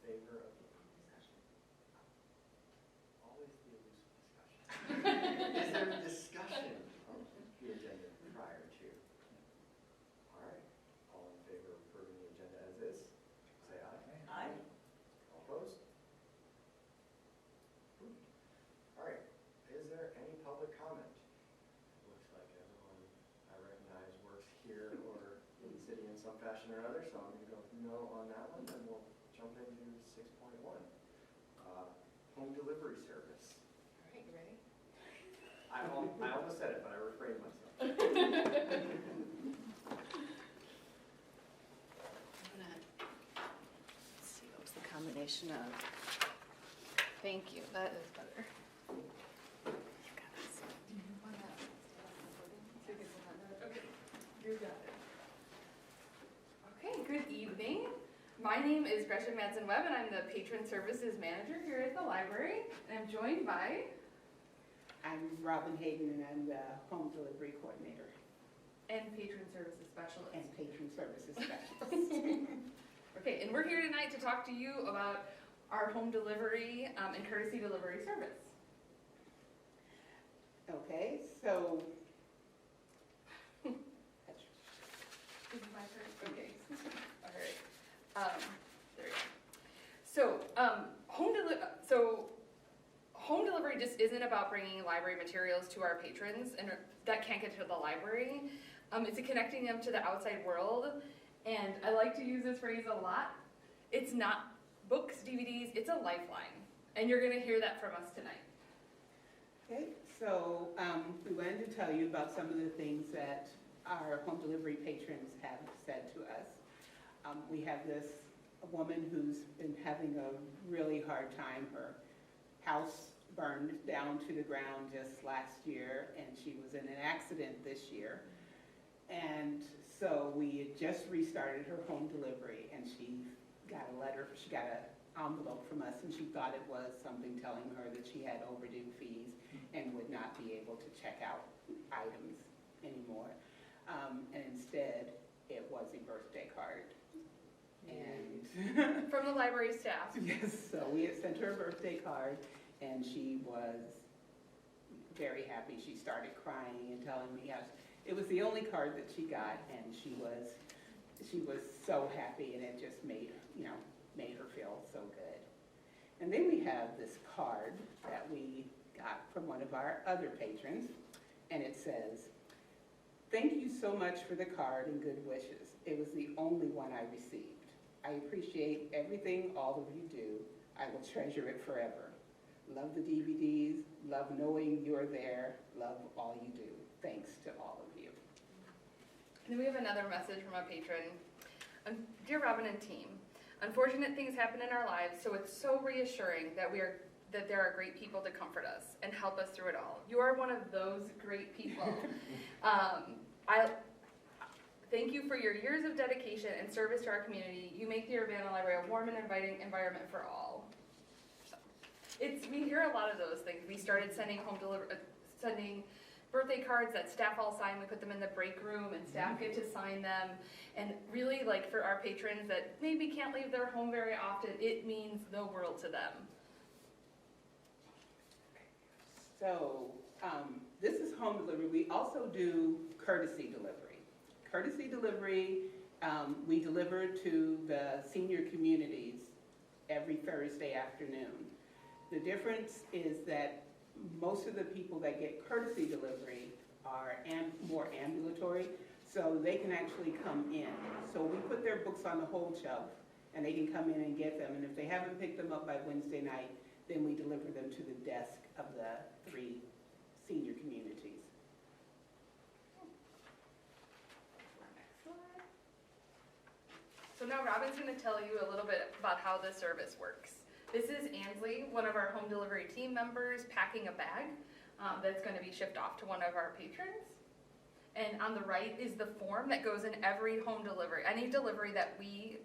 favor of the discussion? Always the elusive discussion. Is there a discussion on the agenda prior to? All right. All in favor of approving the agenda as is, say aye. Aye. All opposed? Approved. All right. Is there any public comment? Looks like everyone I recognize works here or in the city in some fashion or other, so I'm going to go with no on that one, then we'll jump into 6.1. Home delivery service. All right, you ready? I almost said it, but I refrained myself. I'm gonna, let's see, what was the combination of? Thank you, that is better. You've got this. Okay, you got it. Okay, good evening. My name is Gretchen Madsen-Webb, and I'm the Patron Services Manager here at the library. And I'm joined by... I'm Robin Hayden, and I'm the Home Delivery Coordinator. And Patron Services Specialist. And Patron Services Specialist. Okay, and we're here tonight to talk to you about our home delivery and courtesy delivery service. Okay, so... This is my turn? Okay. All right. There we go. So, home delivery just isn't about bringing library materials to our patrons and that can't get to the library. It's connecting them to the outside world. And I like to use this phrase a lot. It's not books, DVDs, it's a lifeline. And you're going to hear that from us tonight. Okay, so we wanted to tell you about some of the things that our home delivery patrons have said to us. We have a woman who's been having a really hard time. Her house burned down to the ground just last year, and she was in an accident this year. And so we had just restarted her home delivery, and she got an envelope from us, and she thought it was something telling her that she had overdue fees and would not be able to check out items anymore. And instead, it was a birthday card. And From the library staff. yes, so we had sent her a birthday card, and she was very happy. She started crying and telling me it was the only card that she got, and she was so happy, and it just made her feel so good. And then we have this card that we got from one of our other patrons, and it says, "Thank you so much for the card and good wishes. It was the only one I received. I appreciate everything all of you do. I will treasure it forever. Love the DVDs, love knowing you're there, love all you do. Thanks to all of you." And then we have another message from a patron. Dear Robin and team, unfortunate things happen in our lives, so it's so reassuring that there are great people to comfort us and help us through it all. You are one of those great people. I thank you for your years of dedication and service to our community. You make the Urbana Library a warm and inviting environment for all. So, we hear a lot of those things. We started sending birthday cards that staff all sign. We put them in the break room, and staff get to sign them. And really, like for our patrons that maybe can't leave their home very often, it means the world to them. So this is home delivery. We also do courtesy delivery. Courtesy delivery, we deliver to the senior communities every Thursday afternoon. The difference is that most of the people that get courtesy delivery are more ambulatory, so they can actually come in. So we put their books on the hold shelf, and they can come in and get them. And if they haven't picked them up by Wednesday night, then we deliver them to the desk of the 3 senior communities. So now Robin's going to tell you a little bit about how the service works. This is Ansley, one of our home delivery team members, packing a bag that's going to be shipped off to one of our patrons. And on the right is the form that goes in every home delivery. Any delivery that we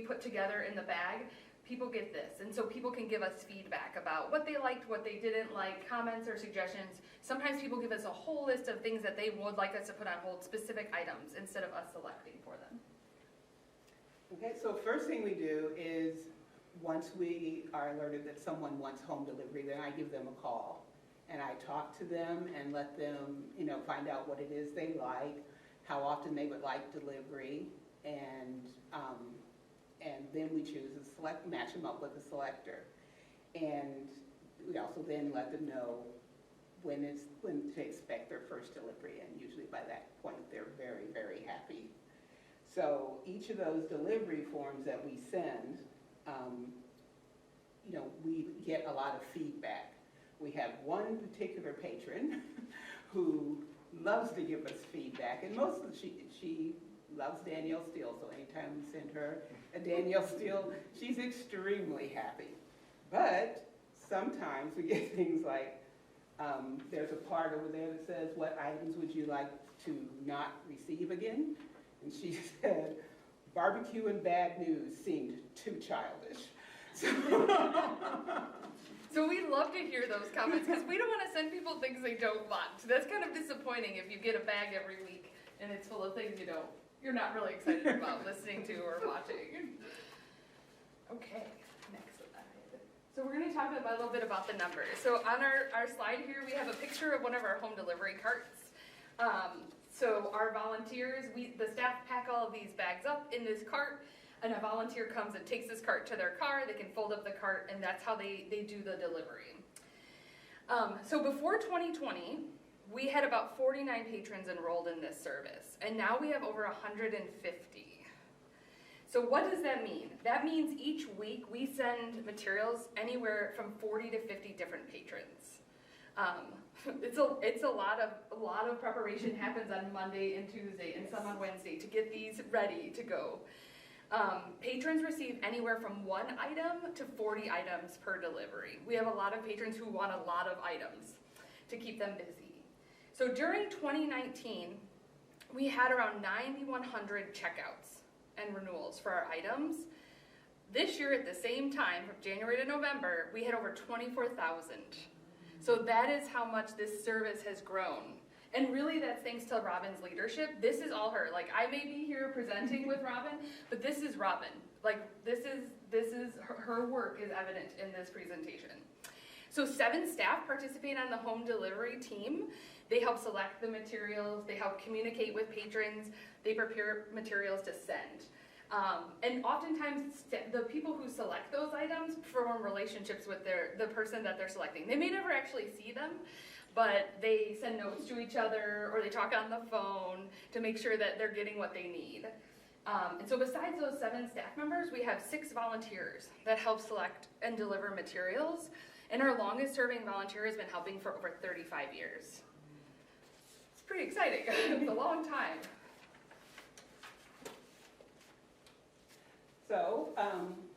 put together in the bag, people get this. And so people can give us feedback about what they liked, what they didn't like, comments or suggestions. Sometimes people give us a whole list of things that they would like us to put on hold, specific items, instead of us selecting for them. Okay, so first thing we do is once we are alerted that someone wants home delivery, then I give them a call. And I talk to them and let them, find out what it is they like, how often they would like delivery, and then we choose match them up with a selector. And we also then let them know when to expect their first delivery, and usually by that point they're very, very happy. So each of those delivery forms that we send, we get a lot of feedback. We have one particular patron who loves to give us feedback, and she loves Danielle Steele, so anytime we send her a Danielle Steele, she's extremely happy. But sometimes we get things like, there's a part over there that says, what items would you like to not receive again? And she said, barbecue and bad news seemed too childish. So we love to hear those comments because we don't want to send people things they don't want. That's kind of disappointing if you get a bag every week and it's full of things you're not really excited about listening to or watching. Okay, next slide. So we're going to talk a little bit about the numbers. So on our slide here, we have a picture of one of our home delivery carts. So our volunteers, the staff pack all of these bags up in this cart, and a volunteer comes and takes this cart to their car. They can fold up the cart, and that's how they do the delivery. So before 2020, we had about 49 patrons enrolled in this service, and now we have over 150. So what does that mean? That means each week we send materials anywhere from 40 to 50 different patrons. It's a lot of preparation happens on Monday and Tuesday and some on Wednesday to get these ready to go. Patrons receive anywhere from 1 item to 40 items per delivery. We have a lot of patrons who want a lot of items to keep them busy. So during 2019, we had around 9,100 checkouts and renewals for our items. This year at the same time, from January to November, we had over 24,000. So that is how much this service has grown. And really that's thanks to Robin's leadership. This is all her. Like, I may be here presenting with Robin, but this is Robin. Like, this is her work is evident in this presentation. So 7 staff participate on the home delivery team. They help select the materials, they help communicate with patrons, they prepare materials to send. And oftentimes the people who select those items form relationships with the person that they're selecting. They may never actually see them, but they send notes to each other or they talk on the phone to make sure that they're getting what they need. And so besides those 7 staff members, we have 6 volunteers that help select and deliver materials. And our longest serving volunteer has been helping for over 35 years. It's pretty exciting. It's a long time. So,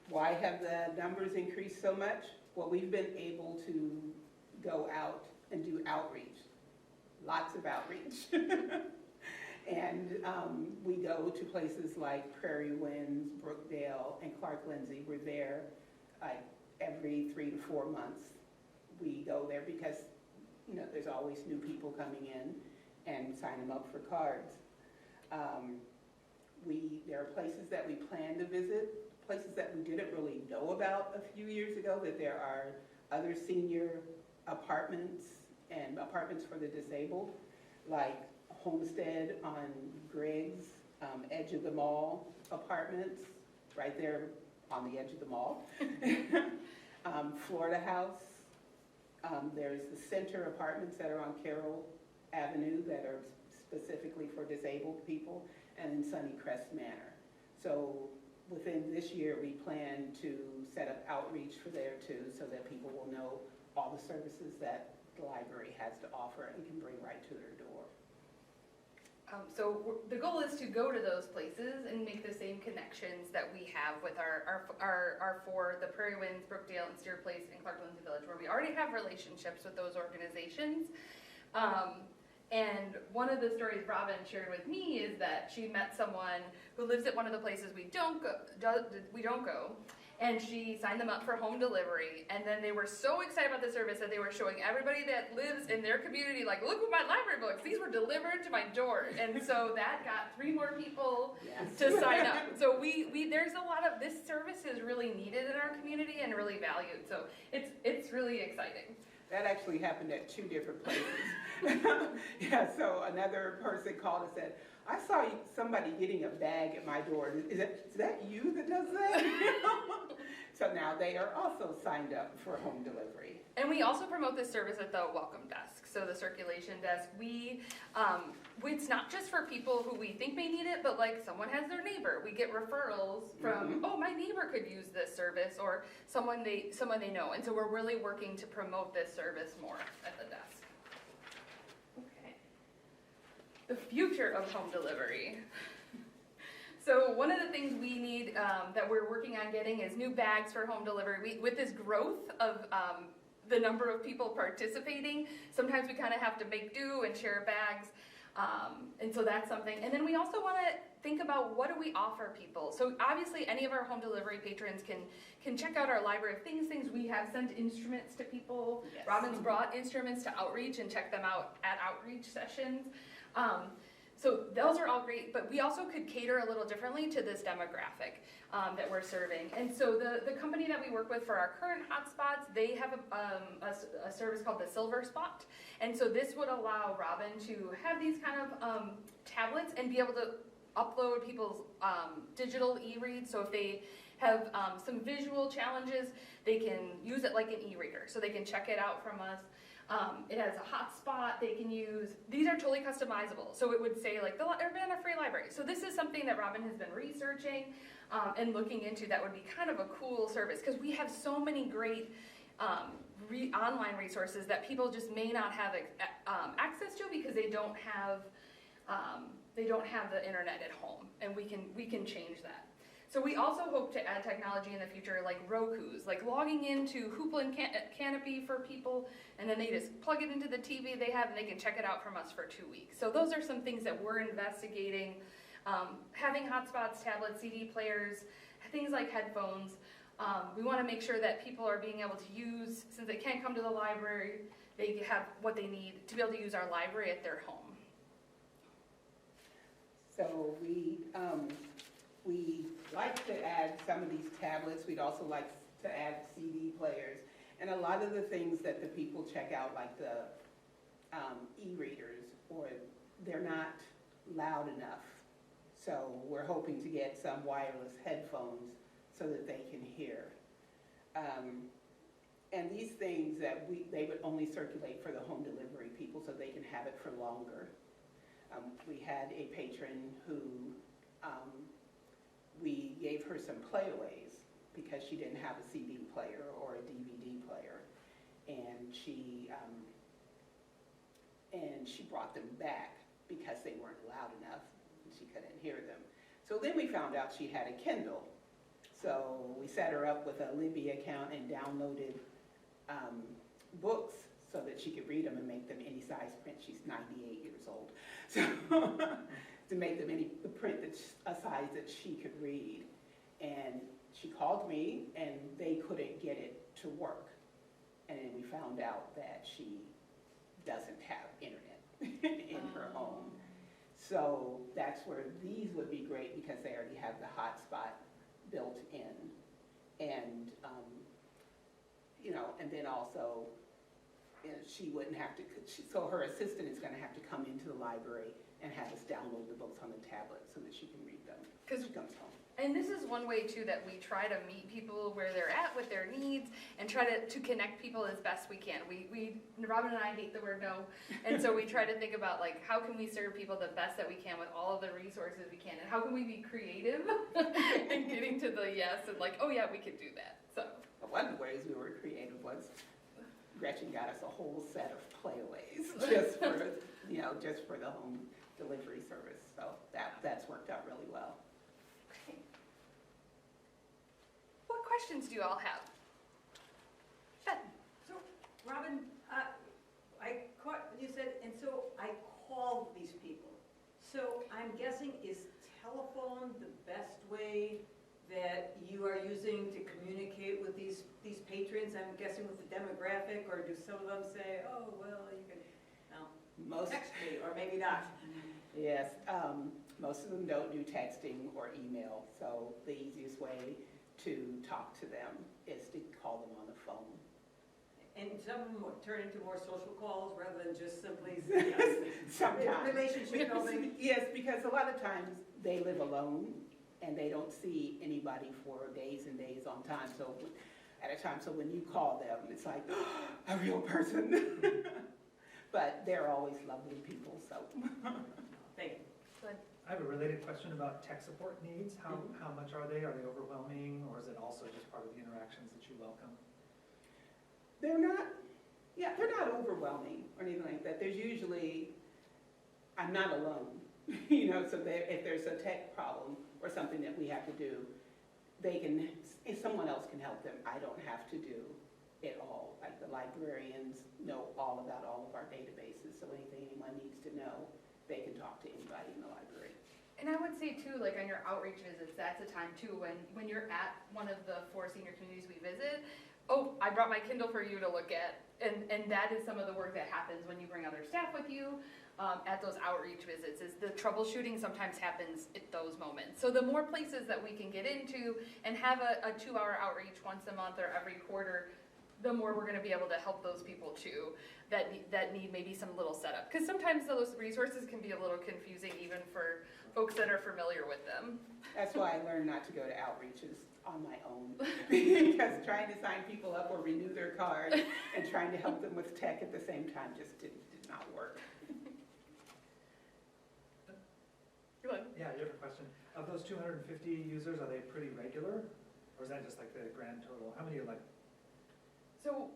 why have the numbers increased so much? Well, we've been able to go out and do outreach, lots of outreach. And we go to places like Prairie Winds, Brookdale, and Clark Lindsay. We're there like every 3 to 4 months. We go there because, there's always new people coming in and sign them up for cards. There are places that we plan to visit, places that we didn't really know about a few years ago, that there are other senior apartments and apartments for the disabled, like Homestead on Griggs, edge of the mall apartments, right there on the edge of the mall. Florida House. There's the Center apartments that are on Carroll Avenue that are specifically for disabled people, and in Sunnycrest Manor. So within this year, we plan to set up outreach for there too, so that people will know all the services that the library has to offer and can bring right to their door. So the goal is to go to those places and make the same connections that we have with our 4, the Prairie Winds, Brookdale, and Steer Place, and Clark Lindsay Village, where we already have relationships with those organizations. And one of the stories Robin shared with me is that she met someone who lives at one of the places we don't go, and she signed them up for home delivery. And then they were so excited about the service that they were showing everybody that lives in their community, like, look at my library books. These were delivered to my door. And so that got 3 more people to sign up. So there's a lot of, this service is really needed in our community and really valued. So it's really exciting. That actually happened at 2 different places. Yeah, so another person called and said, I saw somebody getting a bag at my door. Is that you that does that? So now they are also signed up for home delivery. And we also promote this service at the welcome desk, so the circulation desk. It's not just for people who we think may need it, but like someone has their neighbor. We get referrals from, oh, my neighbor could use this service, or someone they know. And so we're really working to promote this service more at the desk. Okay. The future of home delivery. So one of the things we need that we're working on getting is new bags for home delivery. With this growth of the number of people participating, sometimes we kind of have to make do and share bags. And so that's something. And then we also want to think about, what do we offer people? So obviously any of our home delivery patrons can check out our library of things we have, sent instruments to people. Yes. Robin's brought instruments to outreach and check them out at outreach sessions. So those are all great, but we also could cater a little differently to this demographic that we're serving. And so the company that we work with for our current hotspots, they have a service called the Silver Spot. And so this would allow Robin to have these kind of tablets and be able to upload people's digital e-reads. So if they have some visual challenges, they can use it like an e-reader. So they can check it out from us. It has a hotspot they can use. These are totally customizable. So it would say like the Urbana Free Library. So this is something that Robin has been researching and looking into that would be kind of a cool service, because we have so many great online resources that people just may not have access to because they don't have the internet at home, and we can change that. So we also hope to add technology in the future, like Roku's, like logging into Hoopla and Canopy for people, and then they just plug it into the TV they have, and they can check it out from us for 2 weeks. So those are some things that we're investigating. Having hotspots, tablets, CD players, things like headphones. We want to make sure that people are being able to use, since they can't come to the library, they have what they need to be able to use our library at their home. So we like to add some of these tablets. We'd also like to add CD players. And a lot of the things that the people check out, like the e-readers, or they're not loud enough. So we're hoping to get some wireless headphones so that they can hear. And these things that they would only circulate for the home delivery people so they can have it for longer. We had a patron who we gave her some playaways because she didn't have a CD player or a DVD player, and she brought them back because they weren't loud enough and she couldn't hear them. So then we found out she had a Kindle. So we set her up with a Libby account and downloaded books so that she could read them and make them any size print. She's 98 years old. So to make them any print that's a size that she could read. And she called me and they couldn't get it to work. And then we found out that she doesn't have internet in her home. So that's where these would be great because they already have the hotspot built in. And, and then also, she wouldn't have to, so her assistant is going to have to come into the library and have us download the books on the tablet so that she can read them when she comes home. And this is one way too that we try to meet people where they're at with their needs and try to connect people as best we can. Robin and I hate the word no, and so we try to think about like how can we serve people the best that we can with all of the resources we can, and how can we be creative in getting to the yes and like, oh yeah, we could do that. So one of the ways we were creative was Gretchen got us a whole set of playaways just for the home delivery service. So that's worked out really well. Okay. What questions do you all have? Ben. So, Robin, I caught, you said, and so I called these people. So I'm guessing, is telephone the best way that you you are using to communicate with these patrons? I'm guessing with the demographic, or do some of them say, oh, well, you can, no, text me, or maybe not? Yes, most of them don't do texting or email, so the easiest way to talk to them is to call them on the phone. And some of them turn into more social calls rather than just simply Sometimes. relationship building. Yes, because a lot of times they live alone and they don't see anybody for days and days on time. So at a time, so when you call them, it's like a real person. But they're always lovely people, so. Thank you. I have a related question about tech support needs. How much are they? Are they overwhelming, or is it also just part of the interactions that you welcome? They're not overwhelming or anything like that. There's usually, I'm not alone, so if there's a tech problem or something that we have to do, if someone else can help them. I don't have to do it all. Like the librarians know all about all of our databases, so anything anyone needs to know, they can talk to anybody in the library. And I would say too, like on your outreach visits, that's a time too when you're at one of the 4 senior communities we visit. Oh, I brought my Kindle for you to look at, and that is some of the work that happens when you bring other staff with you at those outreach visits. Is the troubleshooting sometimes happens at those moments. So the more places that we can get into and have a 2-hour outreach once a month or every quarter, the more we're going to be able to help those people too that need maybe some little setup. Because sometimes those resources can be a little confusing even for folks that are familiar with them. That's why I learned not to go to outreaches on my own, because trying to sign people up or renew their cards and trying to help them with tech at the same time just did not work. Go ahead. Yeah, you have a question. Of those 250 users, are they pretty regular? Or is that just like the grand total? How many are like? So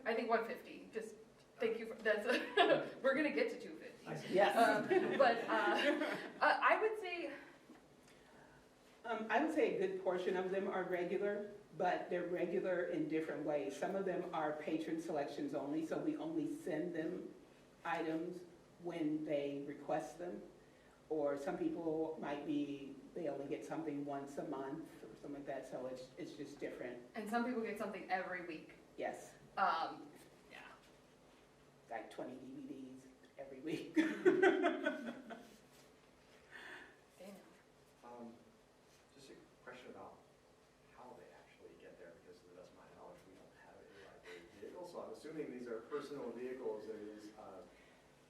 I think 150, just thank you for, we're gonna get to 250. I see. Yes. But I would say, I would say a good portion of them are regular, but they're regular in different ways. Some of them are patron selections only, so we only send them items when they request them. Or some people might be, they only get something once a month or something like that, so it's just different. and some people get something every week. Yes, Yeah. like 20 DVDs every week. Dana. Just a question about how they actually get there, because to the best of my knowledge, we don't have a library vehicle, so I'm assuming these are personal vehicles.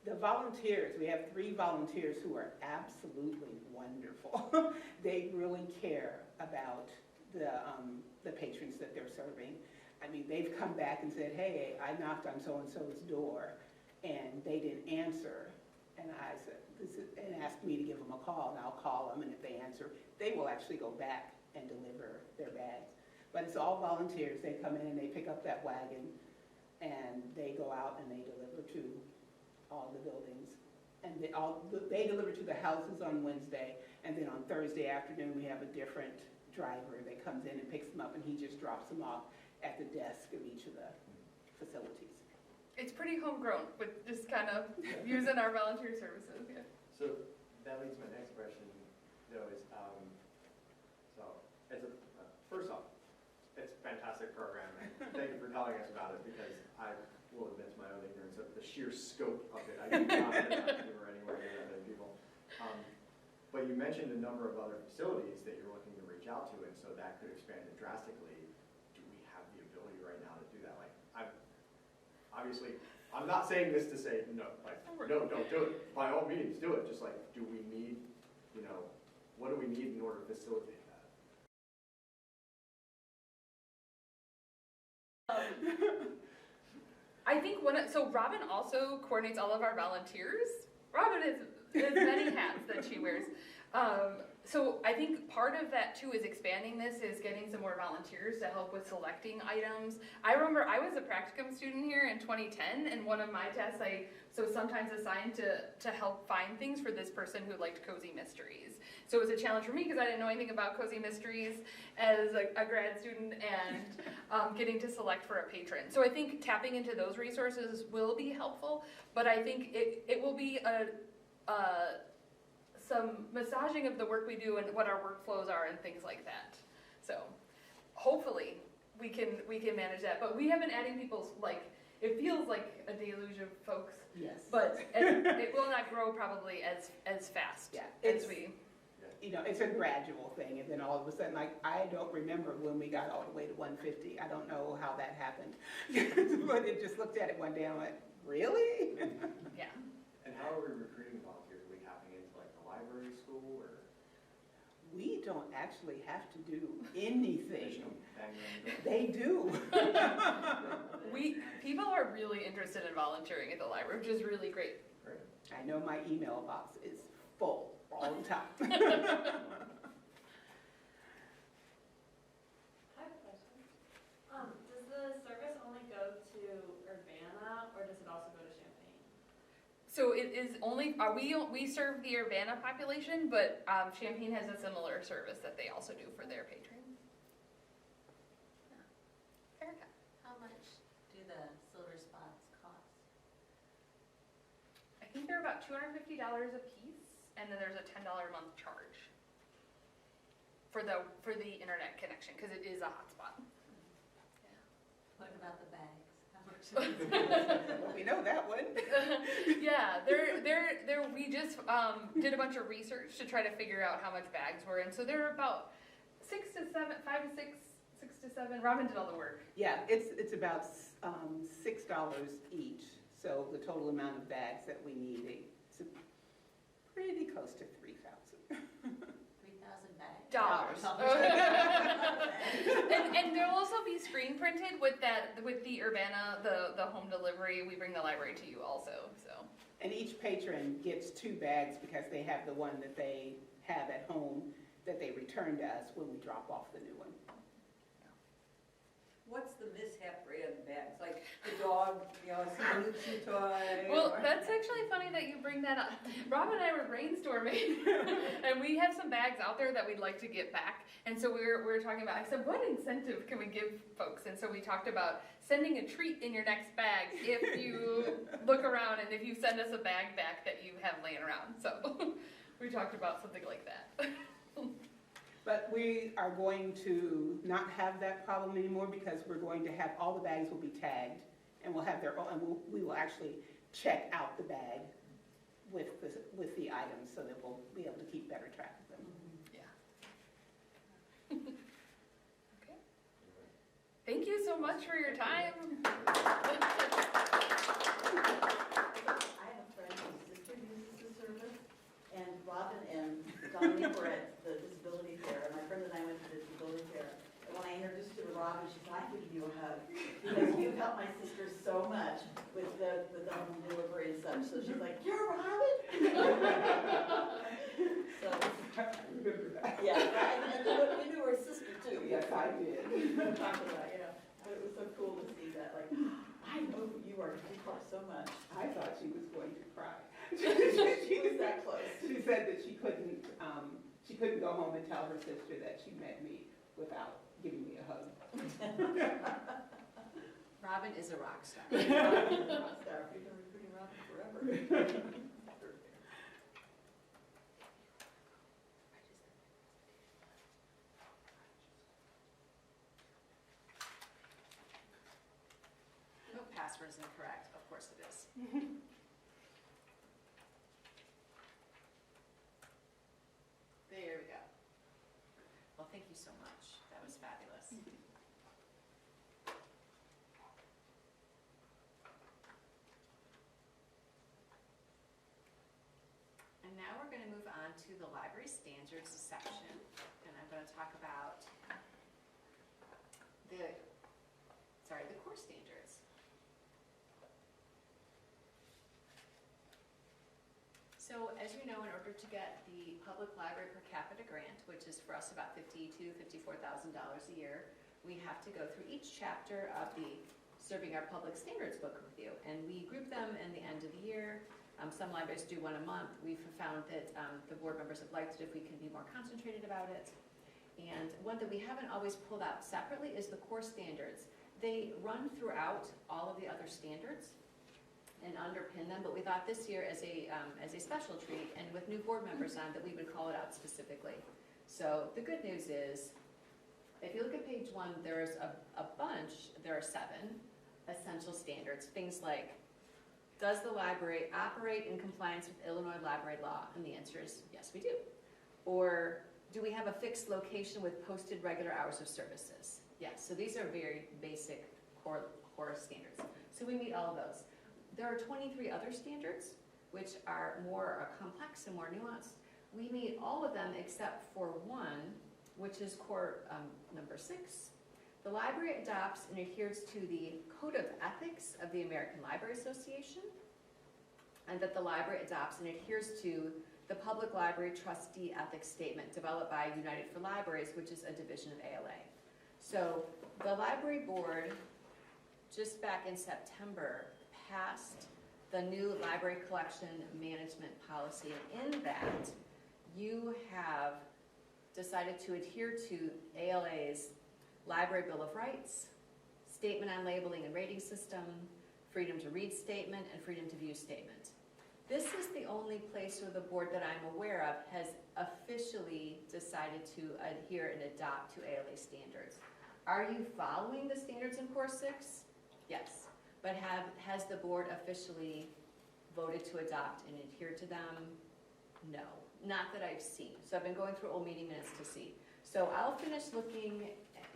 The volunteers, we have 3 volunteers who are absolutely wonderful. They really care about the patrons that they're serving. I mean, they've come back and said, hey, I knocked on so-and-so's door and they didn't answer. And I said, and asked me to give them a call, and I'll call them, and if they answer, they will actually go back and deliver their bags. But it's all volunteers. They come in and they pick up that wagon and they go out and they deliver to all the buildings. And they deliver to the houses on Wednesday, and then on Thursday afternoon we have a different driver that comes in and picks them up, and he just drops them off at the desk of each of the facilities. It's pretty homegrown with just kind of using our volunteer services. Yeah. So that leads to my next question, though, is, first off, it's a fantastic program, and thank you for telling us about it, because I will admit to my own ignorance of the sheer scope of it. I do not know that we were anywhere near that many people. But you mentioned a number of other facilities that you're looking to reach out to, and so that could expand it drastically. Do we have the ability right now to do that? Like, obviously, I'm not saying this to say no, no, don't do it. By all means, do it. Just like, do we need, what do we need in order to facilitate that? I think so Robin also coordinates all of our volunteers. Robin has many hats that she wears. So I think part of that too is expanding this, is getting some more volunteers to help with selecting items. I remember I was a practicum student here in 2010, and one of my tasks I sometimes assigned to help find things for this person who liked cozy mysteries. So it was a challenge for me because I didn't know anything about cozy mysteries as a grad student, and getting to select for a patron. So I think tapping into those resources will be helpful, but I think it will be some massaging of the work we do and what our workflows are and things like that. So hopefully we can manage that. But we have been adding people's, like, it feels like a deluge of folks, Yes. but it will not grow probably as fast Yeah, as it's- we. You know, it's a gradual thing, and then all of a sudden, like, I don't remember when we got all the way to 150. I don't know how that happened. But it just looked at it one day and went, really? Yeah. And how are we recruiting volunteers? Are we tapping into like the library school or? We don't actually have to do They anything. just come bang on the door? They do. People are really interested in volunteering at the library, which is really great. Great. I know my email box is full all the time. I have a question. Does the service only go to Urbana, or does it also go to Champaign? So it is only, we serve the Urbana population, but Champaign has a similar service that they also do for their patrons. Yeah. Erica? How much do the silver spots cost? I think they're about $250 a piece, and then there's a $10 a month charge for the internet connection, because it is a hotspot. What about the bags? How much? Well, we know that one. Yeah, we just did a bunch of research to try to figure out how much bags were in. So they're about 6 to 7, 5 to 6, 6 to 7. Robin did all the work. Yeah, it's about $6 each. So the total amount of bags that we need, it's pretty close to 3,000. 3,000 bags? Dollars. And there'll also be screen printed with the Urbana, the home delivery. We bring the library to you also, so. And each patron gets 2 bags because they have the one that they have at home that they return to us when we drop off the new one. What's the mishap rate on the bags? Like the dog, some new chew toy? Well, that's actually funny that you bring that up. Rob and I were brainstorming, and we have some bags out there that we'd like to get back. And so we were talking about, I said, what incentive can we give folks? And so we talked about sending a treat in your next bag if you look around and if you send us a bag back that you have laying around. So we talked about something like that. But we are going to not have that problem anymore because we're going to have, all the bags will be tagged and we'll have their own, and we will actually check out the bag with the items so that we'll be able to keep better track of them. Yeah. Okay. Thank you so much for your time. I have a friend whose sister uses the service, and Robin and Dominique were at the disability fair, and my friend and I went to the disability fair. And when I introduced her to Robin, she said, I have to give you a hug, because you've helped my sister so much with the home delivery and such. So she's like, you're Robin? So, I remember that. yeah, and you knew her sister too. Yes, I did. Talked about, but it was so cool to see that, like, I know who you are, you talk so much. I thought she was going to cry. She was that close. She said that she couldn't go home and tell her sister that she met me without giving me a hug. Robin is a rock star. Rockstar, we've been recruiting Robin forever. No, password is incorrect. Of course it is. There we go. Well, thank you so much. That was fabulous. And now we're going to move on to the library standards section, and I'm going to talk about the core standards. So as you know, in order to get the public library per capita grant, which is for us about $52,000 to $54,000 a year, we have to go through each chapter of the Serving Our Public Standards book with you. And we group them in the end of the year. Some libraries do one a month. We've found that the board members have liked it if we can be more concentrated about it. And one that we haven't always pulled out separately is the core standards. They run throughout all of the other standards and underpin them, but we thought this year as a special treat and with new board members on that we would call it out specifically. So the good news is If you look at page 1, there's a bunch, there are 7 essential standards. Things like, does the library operate in compliance with Illinois library law? And the answer is yes, we do. Or do we have a fixed location with posted regular hours of services? Yes, so these are very basic core standards. So we meet all of those. There are 23 other standards, which are more complex and more nuanced. We meet all of them except for one, which is core number 6. The library adopts and adheres to the Code of Ethics of the American Library Association, and that the library adopts and adheres to the Public Library Trustee Ethics Statement developed by United for Libraries, which is a division of ALA. So the library board, just back in September, passed the new library collection management policy, and in that, you have decided to adhere to ALA's Library Bill of Rights, Statement on Labeling and Rating System, Freedom to Read Statement, and Freedom to View Statement. This is the only place where the board that I'm aware of has officially decided to adhere and adopt to ALA standards. Are you following the standards in Core 6? Yes. But has the board officially voted to adopt and adhere to them? No. Not that I've seen. So I've been going through old meeting minutes to see. So I'll finish looking,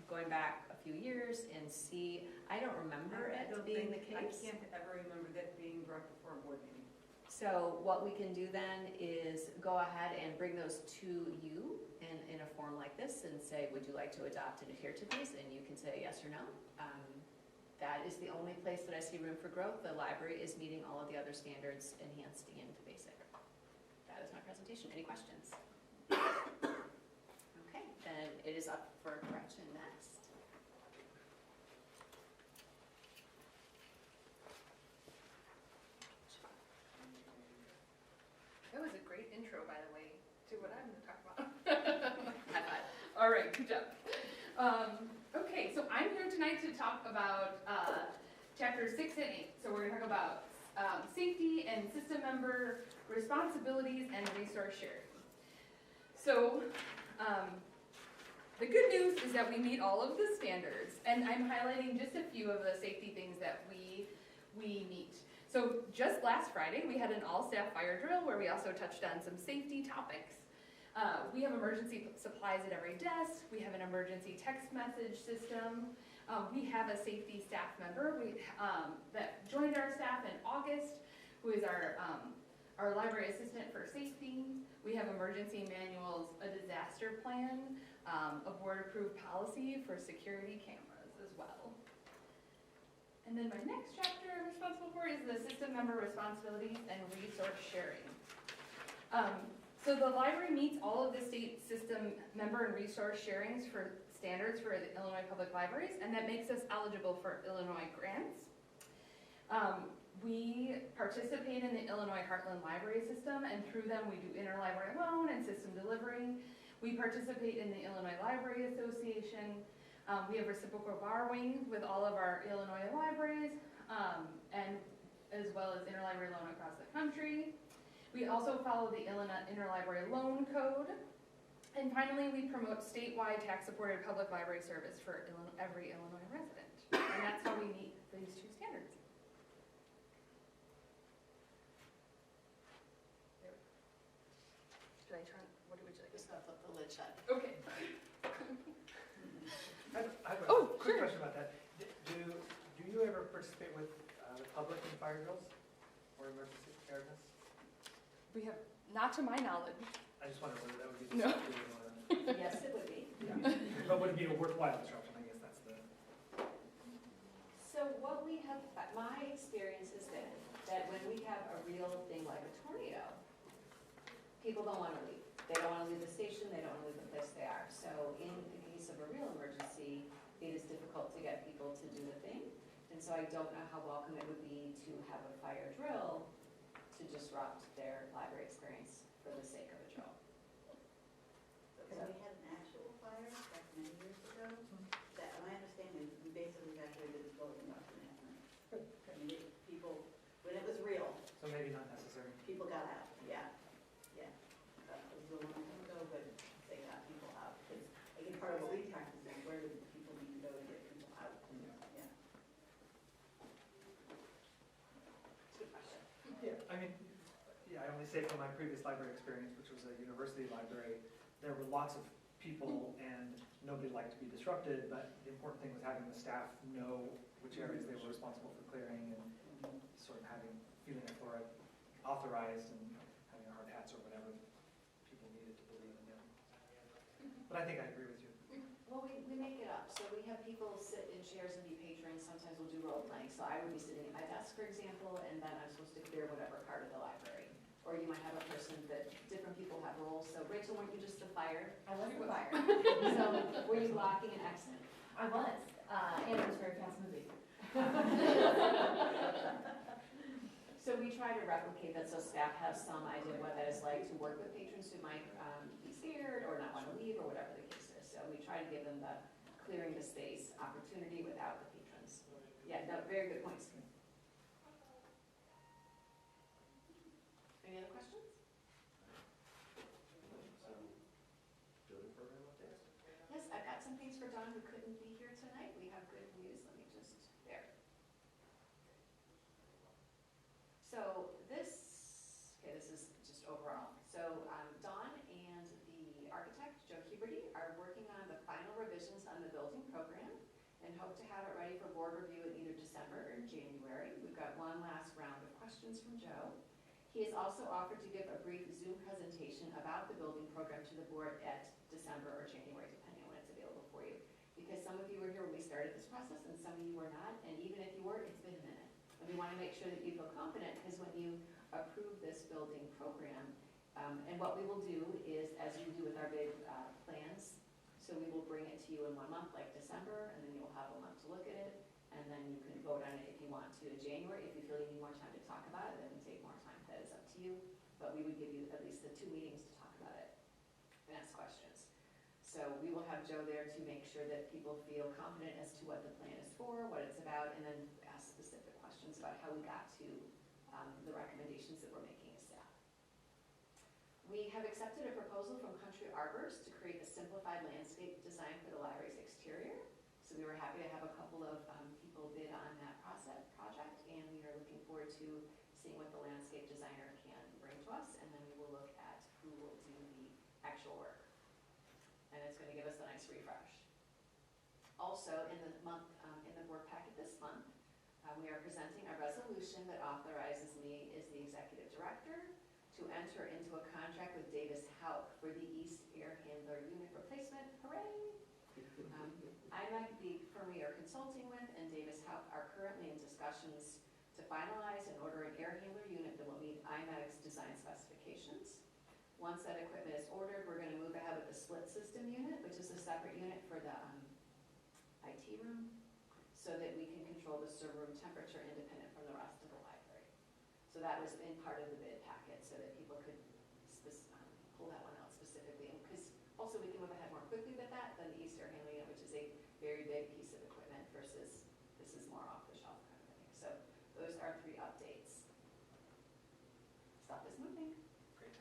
going back a few years and see. I don't remember it being the case. I can't ever remember that being brought before a board meeting. So what we can do then is go ahead and bring those to you in a form like this and say, would you like to adopt and adhere to these? And you can say yes or no. That is the only place that I see room for growth. The library is meeting all of the other standards, enhanced and basic. That is my presentation. Any questions? Okay, then it is up for Gretchen next. That was a great intro, by the way, to what I'm going to talk about. High five. All right, good job. Okay, so I'm here tonight to talk about chapters 6 and 8. So we're going to talk about safety and system member responsibilities and resource sharing. So the good news is that we meet all of the standards, and I'm highlighting just a few of the safety things that we meet. So just last Friday, we had an all-staff fire drill where we also touched on some safety topics. We have emergency supplies at every desk. We have an emergency text message system. We have a safety staff member that joined our staff in August, who is our library assistant for safety. We have emergency manuals, a disaster plan, a board-approved policy for security cameras as well. And then my next chapter I'm responsible for is the system member responsibilities and resource sharing. So the library meets all of the state system member and resource sharings for standards for the Illinois Public Libraries, and that makes us eligible for Illinois grants. We participate in the Illinois Heartland Library System, and through them we do interlibrary loan and system delivery. We participate in the Illinois Library Association. We have reciprocal borrowing with all of our Illinois libraries, and as well as interlibrary loan across the country. We also follow the Illinois Interlibrary Loan Code. And finally, we promote statewide tax-supported public library service for every Illinois resident. And that's how we meet these 2 standards. Should I turn, what would you like? Just gotta flip the lid shut. Okay. I have a Oh, quick sure. question about that. Do you ever participate with the public in fire drills or emergency preparedness? We have, not to my knowledge. I just wondered whether that would be No. the same. Yes, it would be. Yeah. But would it be a worthwhile disruption? I guess that's the. So what we have, my experience has been that when we have a real thing like a tornado, people don't want to leave. They don't want to leave the station, they don't want to leave the place they are. So in the case of a real emergency, it is difficult to get people to do the thing. And so I don't know how welcome it would be to have a fire drill to disrupt their library experience for the sake of a drill. Because we had an actual fire back many years ago, that, my understanding, we basically evacuated this building up in that night. I mean, people, when it was real, So maybe not necessary. people got out, yeah, yeah. It was a long time ago, but they got people out, because, again, part of what we practice is where only say from my previous library experience, which was a university library, there were lots of people and nobody liked to be disrupted, but the important thing was having the staff know which areas they were responsible for clearing and sort of feeling like they were authorized and having hard hats or whatever people needed to believe in them. But I think I agree with you. Well, we make it up. So we have people sit in chairs and be patrons. Sometimes we'll do role playing. So I would be sitting at my desk, for example, and then I'm supposed to clear whatever part of the library. Or you might have a person that different people have roles. So Rachel, weren't you just the fire? I was the fire. So were you blocking an exit? I was, and it was very fast moving. So we try to replicate that so staff has some idea what that is like to work with patrons who might be scared or not want to leave or whatever the case is. So we try to give them the clearing the space opportunity without the patrons. Yeah, no, very good points. Any other questions? So, building program updates? Yes, I've got some things for Don who couldn't be here tonight. We have good news. Let me just, there. So this is just overall. So Don and the architect, Joe Huberty, are working on the final revisions on the building program and hope to have it ready for board review in either December or January. We've got one last round of questions from Joe. He has also offered to give a brief Zoom presentation about the building program to the board at December or January, depending on when it's available for you. Because some of you were here when we started this process and some of you were not, and even if you were, it's been a minute. And we want to make sure that you feel confident, because when you approve this building program, and what we will do is, as you do with our big plans, so we will bring it to you in 1 month, like December, and then you'll have a month to look at it, and then you can vote on it if you want to in January. If you feel you need more time to talk about it, then we take more time. That is up to you, but we would give you at least the 2 meetings to talk about it and ask questions. So we will have Joe there to make sure that people feel confident as to what the plan is for, what it's about, and then ask specific questions about how we got to the recommendations that we're making as staff. We have accepted a proposal from Country Arbors to create a simplified landscape design for the library's exterior. So we were happy to have a couple of people bid on that project, and we are looking forward to seeing what the landscape designer can bring to us, and then we will look at who will do the actual work. And it's going to give us a nice refresh. Also, in the board packet this month, we are presenting a resolution that authorizes me as the executive director to enter into a contract with Davis Hauck for the East Air Handler Unit replacement. Hooray! IMAC, the firm we are consulting with, and Davis Hauck are currently in discussions to finalize and order an air handler unit that will meet IMAC's design specifications. Once that equipment is ordered, we're going to move ahead with the split system unit, which is a separate unit for the IT room, so that we can control the server room temperature independent from the rest of the library. So that was in part of the bid packet, so that people could pull that one out specifically. And because also we can move ahead more quickly with that than the East Air Handling Unit, which is a very big piece of equipment versus this is more off the shelf kind of thing. So those are 3 updates. Stuff is moving. Great.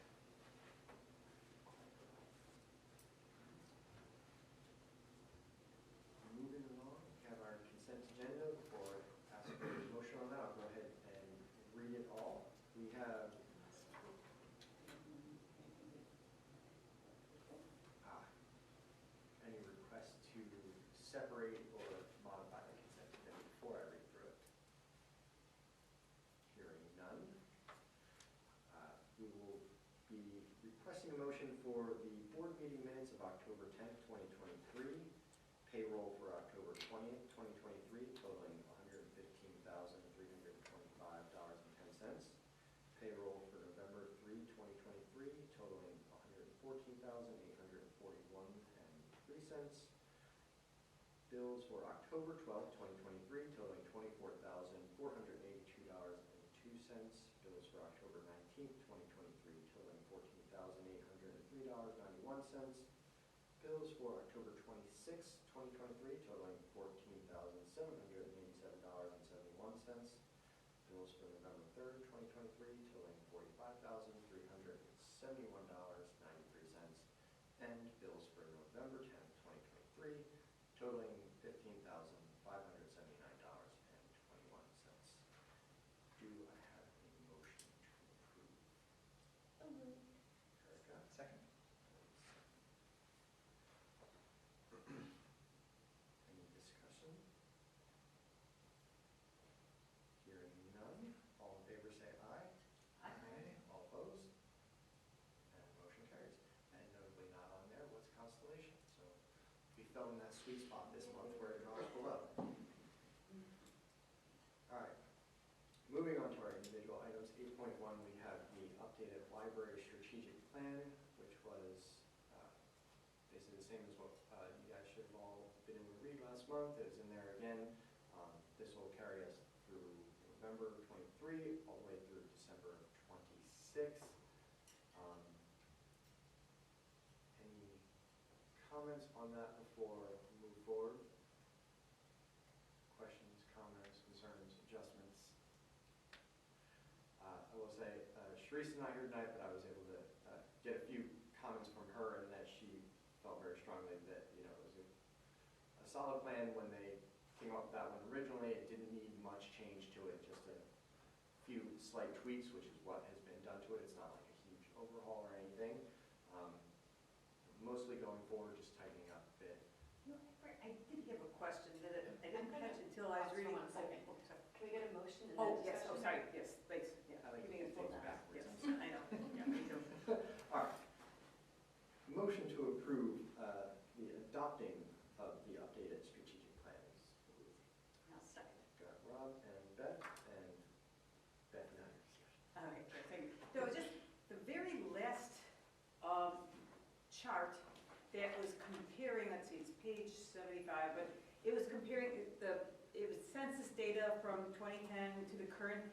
Moving along, we have our consent agenda. Before I ask for a motion on that, I'll go ahead and read it all. We have any requests to separate or modify the consent agenda before I read through it? Hearing none. We will be requesting a motion for the board meeting minutes of October 10th, 2023, payroll for October 20th, 2023, totaling $115,325.10, payroll for November 3, 2023, totaling $114,841.03, bills for October 12th, 2023, totaling $24,482.02, bills for October 19th, 2023, totaling $14,803.91, bills for October 26th, 2023, totaling $14,787.71, bills for November 3rd, 2023, totaling $45,371.93, and bills for November 10th, 2023, totaling $15,579.21. Do I have a motion to approve? fell in that sweet spot this month where it drops below. All right, moving on to our individual items. 8.1, we have the updated library strategic plan, which was basically the same as what you guys should have all been able to read last month. It was in there again. This will carry us through November 23, all the way through December 26. Any comments on that before we move forward? Questions, comments, concerns, adjustments? I will say, Sharice's not here tonight, but I was able to get a few comments from her, and that she felt very strongly that, you know, it was a solid plan when they came up with that one originally. It didn't need much change to it, just a few slight tweaks, which is what has been done to it. It's not like a huge overhaul or anything. Mostly going forward, just tightening up a bit. No, I did have a question that I didn't catch it until I was Pause for reading. 1 second. Oh, sorry. Can we get a motion and Oh, then yes, oh, discussion? sorry, yes, thanks, yeah. I like Giving to it do full things back, backwards. yes, I know, yeah, me too. All right. Motion to approve the adopting of the updated strategic plans. I'll second it. Got Rob and Beth, and Beth and I are discussion. All right, thank you. No, just the very last chart that was comparing, let's see, it's page 75, but it was comparing it was census data from 2010 to the current,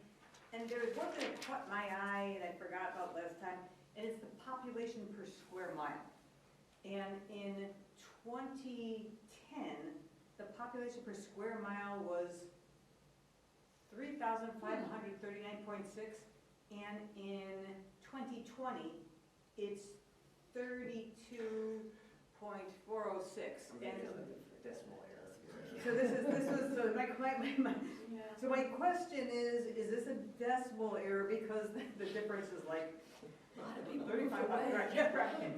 and there was one that caught my eye and I forgot about last time, and it's the population per square mile. And in 2010, the population per square mile was 3,539.6, and in 2020, it's 32.406. And Decimal error. so so my question is this a decimal error? Because the difference is like A lot of people moved 3,500, away. right, yeah, right.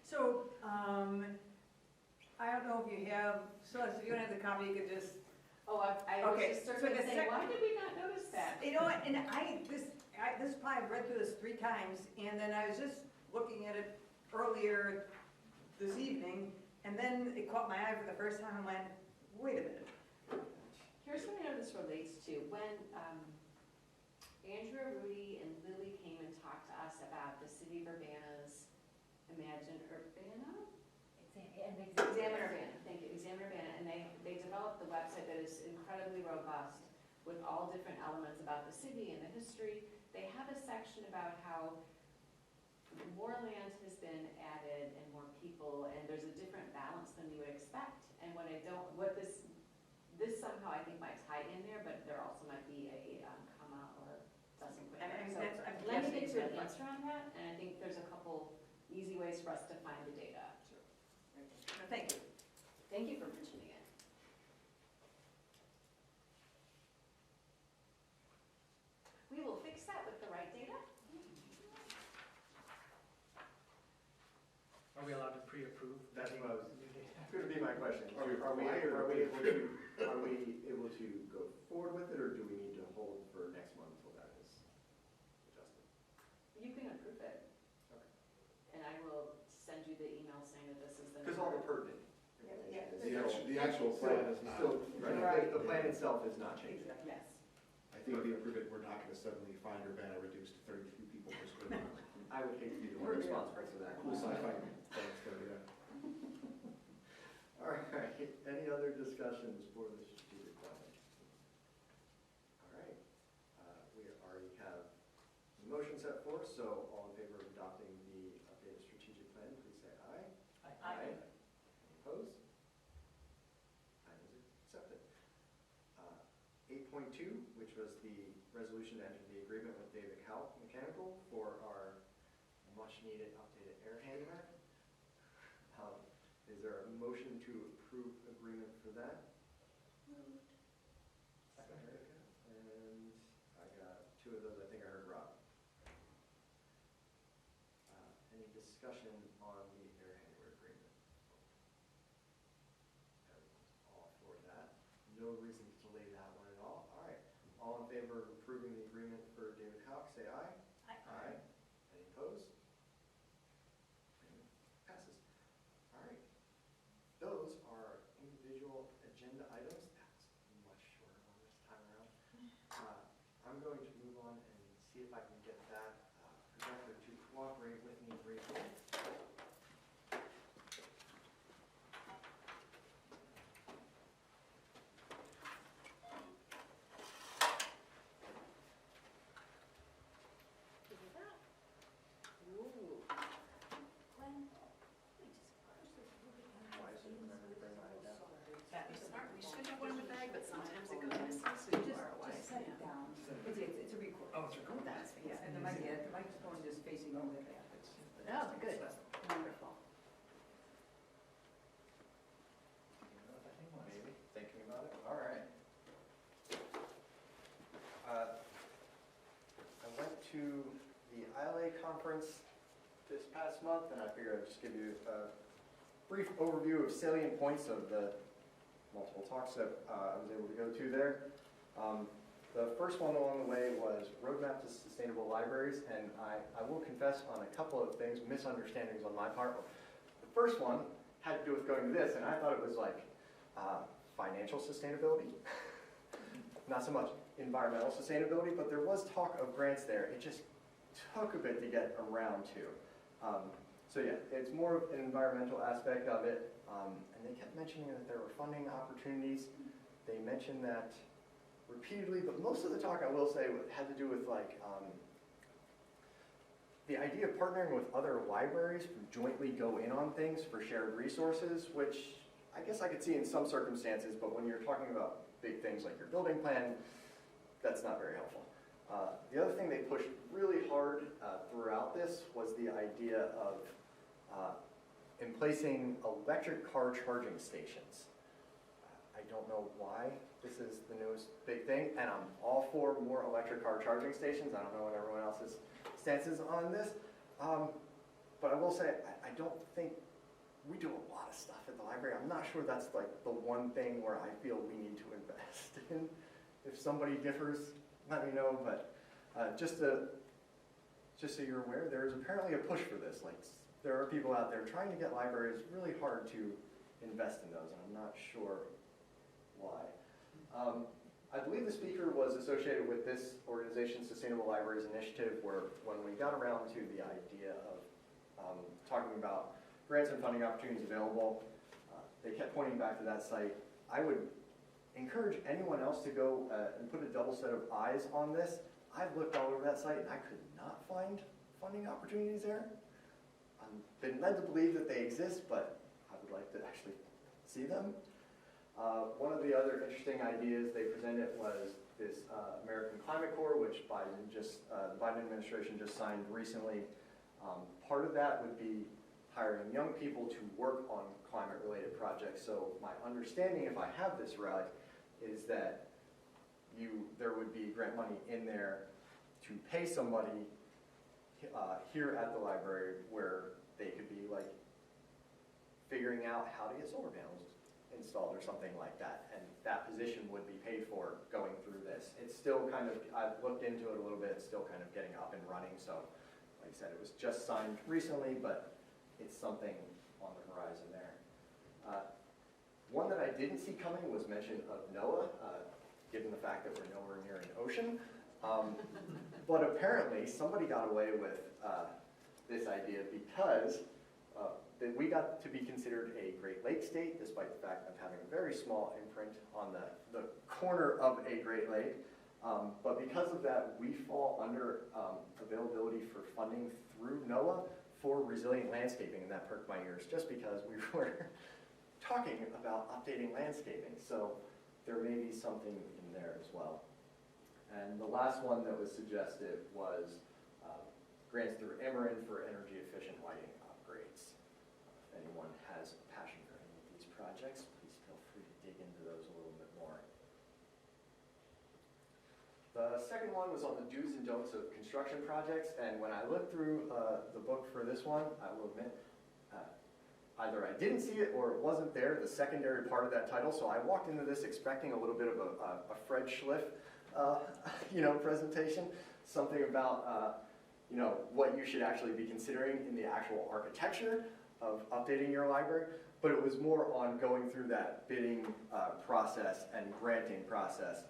So, I don't know if you have, so if you don't have the copy, you could just, Oh, I was Okay, just so starting the to say, why did we not notice that? you know, and this probably I've read through this 3 times, and then I was just looking at it earlier this evening, and then it caught my eye for the first time and went, wait a minute. Here's what I know this relates to. When Andrea, Rudy, and Lily came and talked to us about the city of Urbana's Imagine Urbana? Examine Urbana, thank you, Examine Urbana, and they developed the website that is incredibly robust with all different elements about the city and the history. They have a section about how more land has been added and more people, and there's a different balance than you would expect. And what this somehow I think might tie in there, but there also might be a comma or doesn't quite work. So let me get to an answer on that, and I think there's a couple easy ways for us to find the data. Thank you. Thank you for mentioning it. We will fix that with the right data. Are we allowed to pre-approve? That's what I was- new data? Going to be my question. Are we able to go forward with it, or do we need to hold for next month until that is adjusted? You can approve it. Okay. And I will send you the email saying that this is the. Because all the pertinent Yeah, information The actual plan is not. still, Right. right, the plan itself is not changing. Yes. I think if we approve it, we're not going to suddenly find Urbana reduced to 32 people per square mile. I would hate to be the one responsible for that. Cool sci-fi things there, yeah. All right, any other discussions for the strategic plan? All right, we already have the motion set forth, so all in favor of adopting the updated strategic plan, please say aye. Aye. Any opposed? Item is accepted. 8.2, which was the resolution to enter the agreement with David Howe Mechanical for our much-needed updated air handler. Is there a motion to approve agreement for that? Second. And I got 2 of those, I think I heard Rob. Any discussion on the air handler agreement? Everyone's all for that. No reason to delay that one at all. All right, all in favor of approving the agreement for David Houck, say aye. Aye. Any opposed? Passes. All right. Those are our cooperate with me briefly. Why is it remember to bring mine down? That'd be smart. We should have one in the bag, but sometimes it goes missing, so you are wise. Just set it down. It's a record. Oh, it's recording. That's Yeah, and the microphone is facing over there. Oh, good, wonderful. Maybe, thinking about it, all right. I went to the ILA conference this past month, and I figured I'd just give you a brief overview of salient points of the multiple talks that I was able to go to there. The first one along the way was Roadmap to Sustainable Libraries, and I will confess on a couple of things, misunderstandings on my part. The first one had to do with going to this, and I thought it was like financial sustainability. Not so much environmental sustainability, but there was talk of grants there. It just took a bit to get around to. So yeah, it's more of an environmental aspect of it, and they kept mentioning that there were funding opportunities. They mentioned that repeatedly, but most of the talk, I will say, had to do with like the idea of partnering with other libraries who jointly go in on things for shared resources, which I guess I could see in some circumstances, but when you're talking about big things like your building plan, that's not very helpful. The other thing they pushed really hard throughout this was the idea of emplacing electric car charging stations. I don't know why this is the newest big thing, and I'm all for more electric car charging stations. I don't know what everyone else's stance is on this, but I will say I don't think we do a lot of stuff at the library. I'm not sure that's like the one thing where I feel we need to invest in. If somebody differs, let me know, but just so you're aware, there is apparently a push for this. Like, there are people out there trying to get libraries really hard to invest in those, and I'm not sure why. I believe the speaker was associated with this organization's Sustainable Libraries Initiative, where when we got around to the idea of talking about grants and funding opportunities available, they kept pointing back to that site. I would encourage anyone else to go and put a double set of eyes on this. I've looked all over that site and I could not find funding opportunities there. I've been led to believe that they exist, but I would like to actually see them. One of the other interesting ideas they presented was this American Climate Corps, which the Biden administration just signed recently. Part of that would be hiring young people to work on climate-related projects. So my understanding, if I have this right, is that there would be grant money in there to pay somebody here at the library where they could be like figuring out how to get solar panels installed or something like that. And that position would be paid for going through this. It's still kind of, I've looked into it a little bit, it's still kind of getting up and running. So like I said, it was just signed recently, but it's something on the horizon there. One that I didn't see coming was mention of NOAA, given the fact that we're nowhere near an ocean. But apparently somebody got away with this idea because that we got to be considered a Great Lakes state, despite the fact of having a very small imprint on the corner of a Great Lake. But because of that, we fall under availability for funding through NOAA for resilient landscaping, and that perked my ears just because we were talking about updating landscaping. So there may be something in there as well. And the last one that was suggested was grants through Emeren for energy efficient lighting upgrades. If anyone has a passion for any of these projects, please feel free to dig into those a little bit more. The second one was on the do's and don'ts of construction projects, and when I looked through the book for this one, I will admit, either I didn't see it or it wasn't there, the secondary part of that title, so I walked into this expecting a little bit of a Fred Schliff presentation, something about what you should actually be considering in the actual architecture of updating your library, but it was more on going through that bidding process and granting process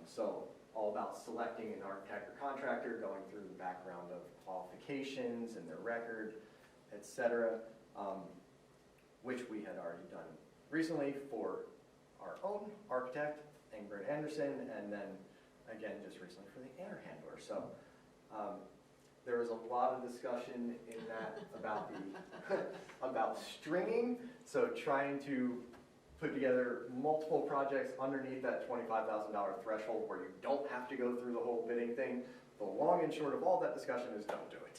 So all about selecting an architect or contractor, going through the background of qualifications and their record, etc., which we had already done recently for our own architect, Ingrid Anderson, and then again just recently for the air handler. So there was a lot of discussion in that about the about stringing. So trying to put together multiple projects underneath that $25,000 threshold where you don't have to go through the whole bidding thing. The long and short of all that discussion is don't do it.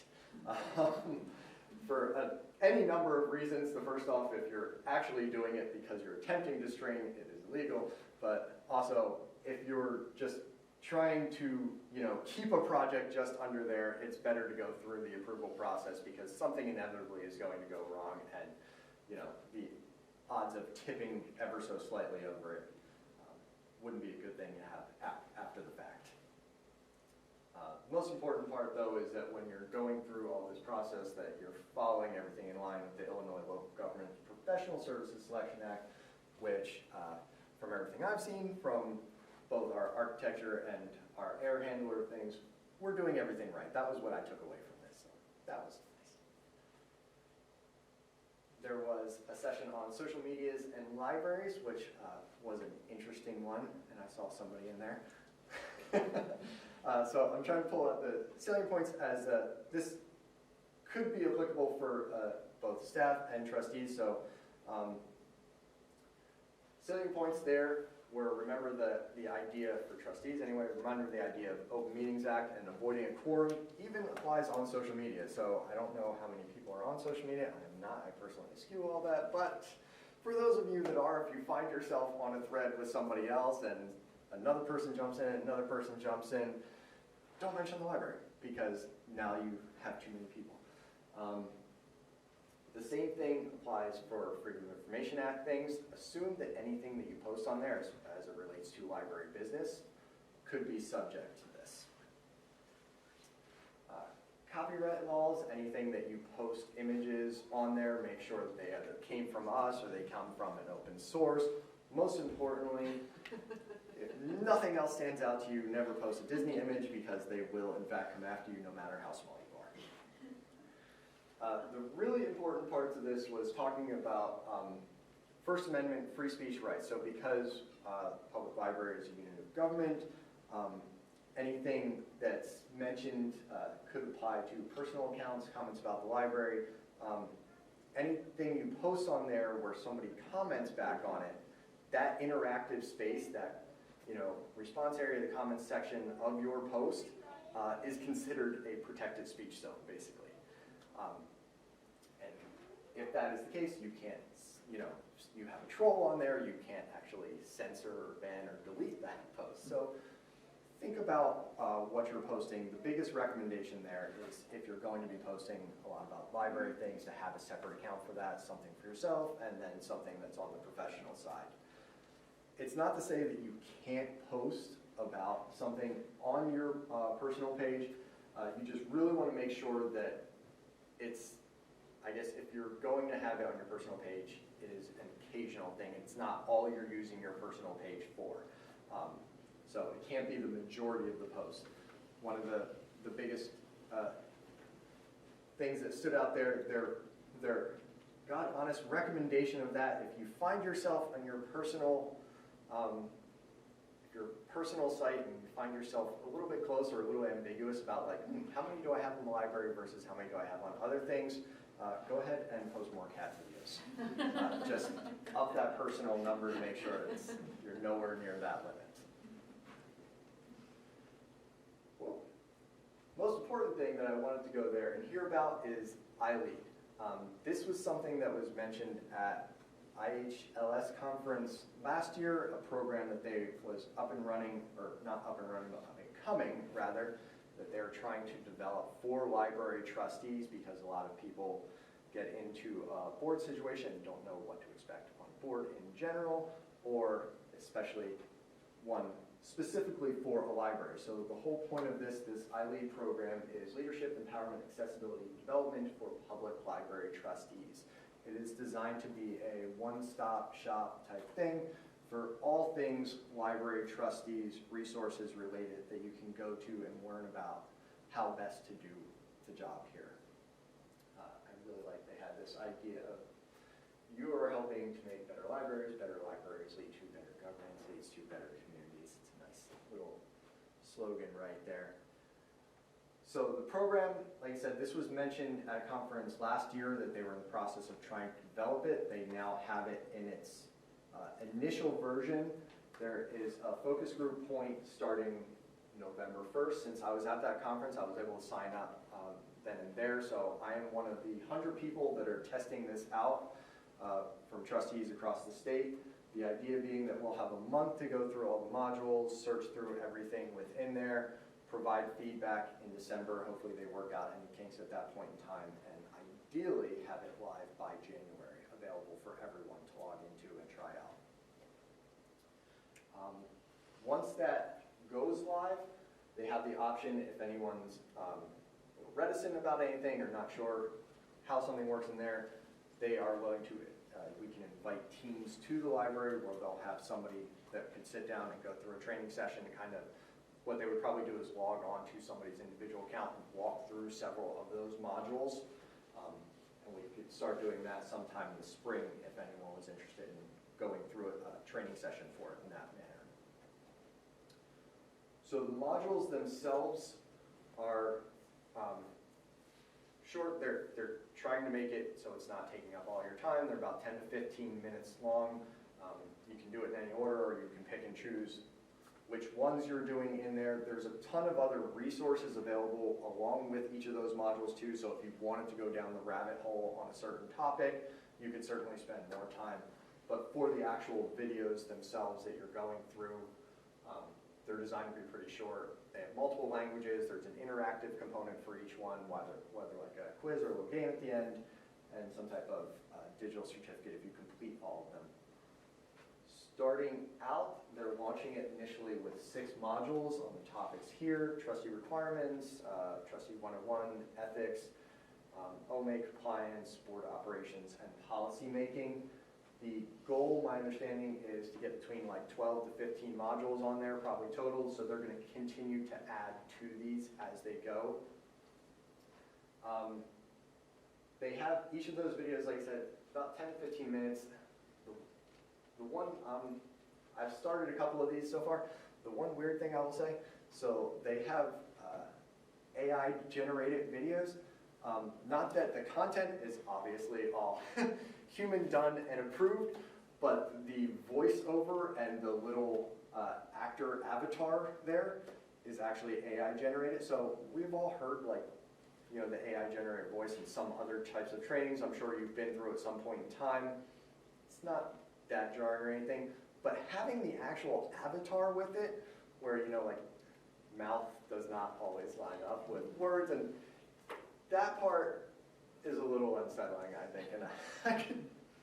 For any number of reasons. The first off, if you're actually doing it because you're attempting to string, it is illegal. But also, if you're just trying to, keep a project just under there, it's better to go through the approval process because something inevitably is going to go wrong, and the odds of tipping ever so slightly over it wouldn't be a good thing to have after the fact. Most important part, though, is that when you're going through all this process, that you're following everything in line with the Illinois Local Government Professional Services Selection Act, which, from everything I've seen from both our architecture and our air handler things, we're doing everything right. That was what I took away from this. So that was nice. There was a session on social medias and libraries, which was an interesting one, and I saw somebody in there. So I'm trying to pull out the salient points as this could be applicable for both staff and trustees. So salient points there were, remember the idea for trustees anyway, reminder of the idea of Open Meetings Act and avoiding a quorum even applies on social media. So I don't know how many people are on social media. I am not. I personally skew all that. But for those of you that are, if you find yourself on a thread with somebody else and another person jumps in and another person jumps in, don't mention the library because now you have too many people. The same thing applies for Freedom of Information Act things. Assume that anything that you post on there as it relates to library business could be subject to this. Copyright laws, anything that you post images on there, make sure that they either came from us or they come from an open source. Most importantly, if nothing else stands out to you, never post a Disney image because they will in fact come after you no matter how small you are. The really important part to this was talking about First Amendment free speech rights. So because public library is a unit of government, anything that's mentioned could apply to personal accounts, comments about the library. Anything you post on there where somebody comments back on it, that interactive space, that response area, the comments section of your post is considered a protected speech zone, basically. And if that is the case, you can't, you have a troll on there, you can't actually censor or ban or delete that post. So think about what you're posting. The biggest recommendation there is if you're going to be posting a lot about library things, to have a separate account for that, something for yourself, and then something that's on the professional side. It's not to say that you can't post about something on your personal page. You just really want to make sure that it's, I guess if you're going to have it on your personal page, it is an occasional thing. It's not all you're using your personal page for. So it can't be the majority of the post. One of the biggest things that stood out there, their God honest recommendation of that, if you find yourself on your personal site and you find yourself a little bit close or a little ambiguous about like, how many do I have in the library versus how many do I have on other things, go ahead and post more cat videos. Just up that personal number to make sure you're nowhere near that limit. Well, most important thing that I wanted to go there and hear about is iLead. This was something that was mentioned at IHLS conference last year, a program that they was up and running, or not up and running, but up and coming rather, that they're trying to develop for library trustees because a lot of people get into a board situation and don't know what to expect on board in general, or especially one specifically for a library. So the whole point of this iLead program is Leadership, Empowerment, Accessibility, Development for Public Library Trustees. It is designed to be a one-stop shop type thing for all things library trustees, resources related that you can go to and learn about how best to do the job here. I really like they had this idea of you are helping to make better libraries lead to better governance, leads to better communities. It's a nice little slogan right there. So the program, like I said, this was mentioned at a conference last year that they were in the process of trying to develop it. They now have it in its initial version. There is a focus group point starting November 1st. Since I was at that conference, I was able to sign up then and there. So I am one of the 100 people that are testing this out from trustees across the state. The idea being that we'll have a month to go through all the modules, search through everything within there, provide feedback in December. Hopefully they work out any kinks at that point in time, and ideally have it live by January, available for everyone to log into and try out. Once that goes live, they have the option, if anyone's reticent about anything or not sure how something works in there, they are willing to, we can invite teams to the library where they'll have somebody that could sit down and go through a training session. Kind of what they would probably do is log on to somebody's individual account and walk through several of those modules. And we could start doing that sometime in the spring if anyone was interested in going through a training session for it in that manner. So the modules themselves are short. They're trying to make it so it's not taking up all your time. They're about 10 to 15 minutes long. You can do it in any order, or you can pick and choose which ones you're doing in there. There's a ton of other resources available along with each of those modules too. So if you wanted to go down the rabbit hole on a certain topic, you could certainly spend more time. But for the actual videos themselves that you're going through, they're designed to be pretty short. They have multiple languages. There's an interactive component for each one, whether like a quiz or a little game at the end, and some type of digital certificate if you complete all of them. Starting out, they're launching it initially with 6 modules on the topics here: trustee requirements, trustee 101, ethics, OMA compliance, board operations, and policy making. The goal, my understanding, is to get between like 12 to 15 modules on there, probably total, so they're going to continue to add to these as they go. They have each of those videos, like I said, about 10 to 15 minutes. The one, I've started a couple of these so far. The one weird thing I will say, so they have AI generated videos. Not that the content is obviously all human done and approved, but the voiceover and the little actor avatar there is actually AI generated. So we've all heard the AI generated voice in some other types of trainings. I'm sure you've been through at some point in time. It's not that jarring or anything, but having the actual avatar with it, where mouth does not always line up with words, and that part is a little unsettling, I think, and I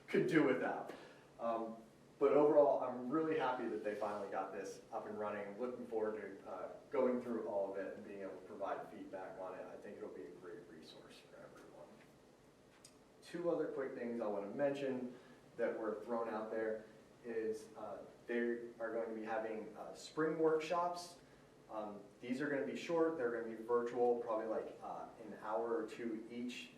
could do without. But overall, I'm really happy that they finally got this up and running. I'm looking forward to going through all of it and being able to provide feedback on it. I think it'll be a great resource for everyone. 2 other quick things I want to mention that were thrown out there is they are going to be having spring workshops. These are going to be short. They're going to be virtual, probably like an hour or 2 each.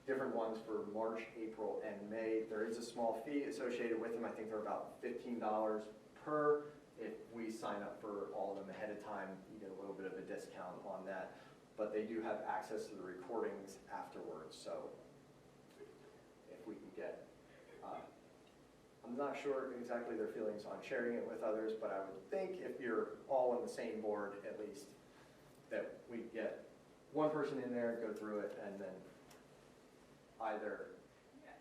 Different ones for March, April, and May. There is a small fee associated with them. I think they're about $15 per. If we sign up for all of them ahead of time, you get a little bit of a discount on that. But they do have access to the recordings afterwards. So if we can get, I'm not sure exactly their feelings on sharing it with others, but I would think if you're all on the same board, at least, that we get one person in there, go through it, and then either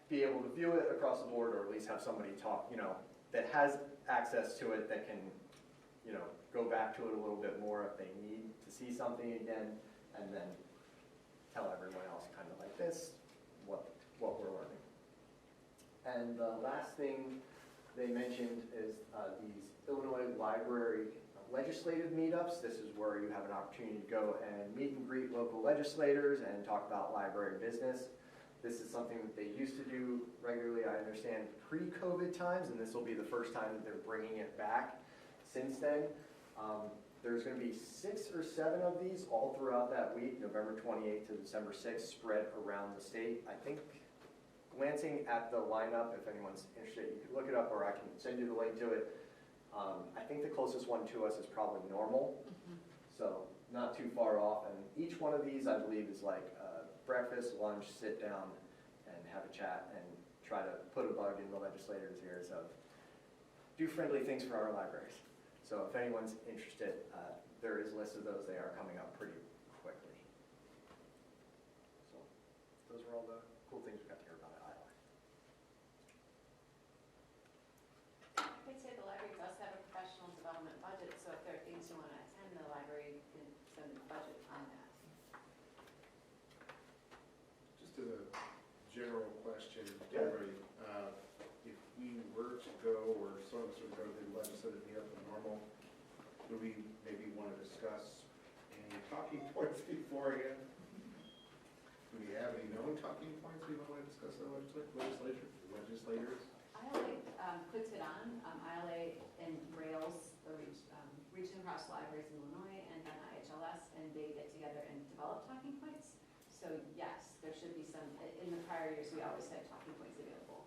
be able to view it across the board, or at least have somebody talk, that has access to it, that can, go back to it a little bit more if they need to see something again, and then tell everyone else kind of like this, what we're learning. And the last thing they mentioned is these Illinois Library legislative meetups. This is where you have an opportunity to go and meet and greet local legislators and talk about library business. This is something that they used to do regularly, I understand, pre-COVID times, and this will be the first time that they're bringing it back since then. There's going to be 6 or 7 of these all throughout that week, November 28th to December 6th, spread around the state. I think, glancing at the lineup, if anyone's interested, you can look it up or I can send you the link to it. I think the closest one to us is probably Normal, so not too far off. And each one of these, I believe, is like breakfast, lunch, sit down, and have a chat and try to put a bug in the legislators' ears of do friendly things for our libraries. So if anyone's interested, there is a list of those. They are coming up pretty quickly. So those are all the cool things we got to hear about at ILA. I'd say the library does have a professional development budget, so if there are things you want to attend, the library can send a budget on that. Just as a general question, Yeah. everybody, if we were to go, or some of us would go to the legislative meetup in Normal, do we maybe want to discuss any talking points beforehand? Do we have any known talking points we want to discuss with the legislators? ILA puts it on. ILA and Rails, the Region Across Libraries in Illinois, and then IHLS, and they get together and develop talking points. So yes, there should be some. In the prior years, we always had talking points available.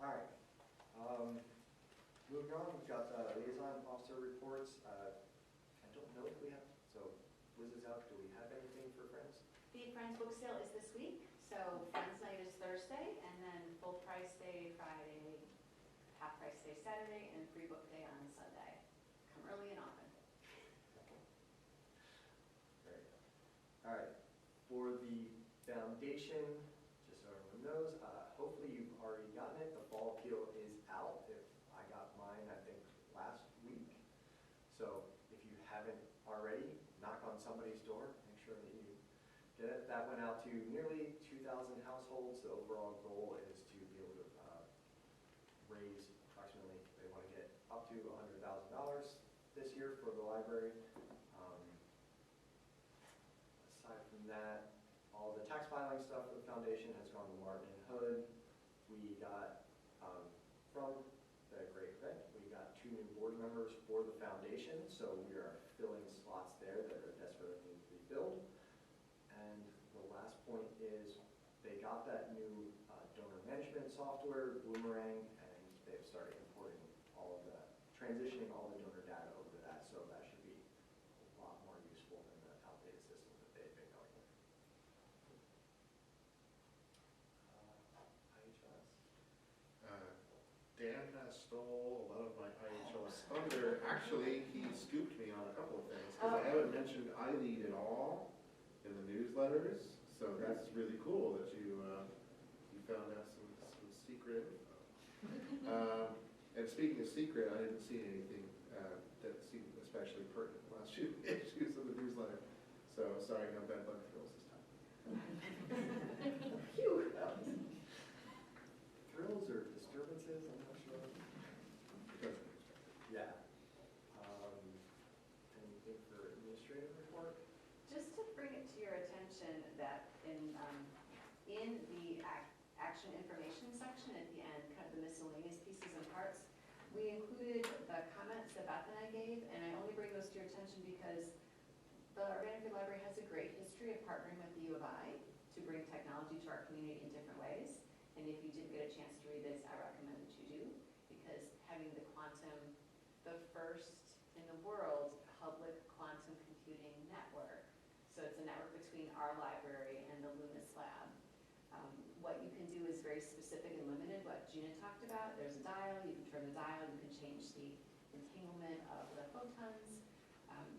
All right. Moving on, we've got liaison officer reports. I don't know if we have, so Liz is out. Do we have anything for Friends? The Friends book sale is this week. So Friends Night is Thursday, and then full price day Friday, half price day Saturday, and free book day on Sunday. Come early and often. Great. All right. For the foundation, just so everyone knows, hopefully you've already gotten it. The fall appeal is out. I got mine, I think, last week. So if you haven't already, knock on somebody's door. Make sure that you get it. That went out to nearly 2,000 households. The overall goal is to be able to raise approximately, they want to get up to $100,000 this year for the library. Aside from that, all the tax filing stuff for the foundation has gone to Martin and Hood. We got, from the great event, we got 2 new board members for the foundation, so we are filling slots there that are desperately need to be filled. And the last point is they got that new donor management software, Boomerang, and they've started importing all of the, transitioning all the donor data over to that, so that should be a lot more useful than the outdated systems that they've been going with. IHS. Dan kind of stole a lot of my IHLS thunder. Actually, he scooped me on a couple of things, because I haven't mentioned iLead at all in the newsletters, so that's really cool that you found out some secret info. And speaking of secret, I didn't see anything that seemed especially pertinent in the last few issues of the newsletter, so sorry, no bad luck thrills this time. Phew. Thrills or disturbances, I'm not sure. Yeah. Anything for administrative report? Just to bring it to your attention that in the action information section at the end, kind of the miscellaneous pieces and parts, we included the comments that Beth and I gave, and I only bring those to your attention because the Urbana Free Library has a great history of partnering with the U of I to bring technology to our community in different ways. And if you didn't get a chance to read this, I recommend that you do, because having the quantum, the first in the world public quantum computing network. So it's a network between our library and the Loomis lab. What you can do is very specific and limited, what Gina talked about. There's a dial, you can turn the dial, you can change the entanglement of the photons.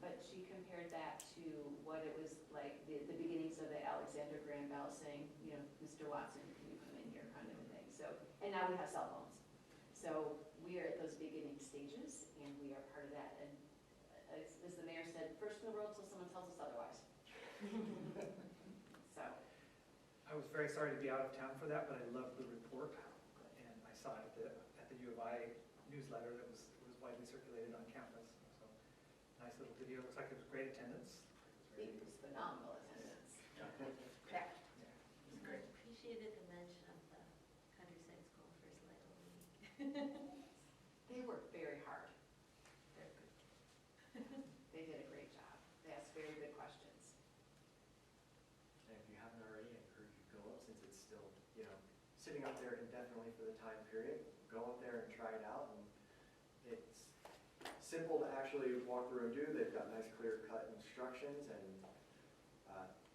But she compared that to what it was like, the beginnings of the Alexander Graham Bell saying, you know, Mr. Watson, can you come in here, kind of a thing. So, and now we have cell phones. So we are at those beginning stages, and we are part of that. And as the mayor said, first in the world till someone tells us otherwise. So. I was very sorry to be out of town for that, but I loved the report, and I saw it at the U U of I newsletter that was widely circulated on campus. So nice little video. Looks like it was great attendance. It was phenomenal attendance. Packed. Yeah, it was I great. appreciated the mention of the countryside school first Lego League. They worked very hard. They're good. They did a great job. They asked very good questions. And if you haven't already, I encourage you to go up since it's still, sitting up there indefinitely for the time period. Go up there and try it out, and it's simple to actually walk through and do. They've got nice clear-cut instructions, and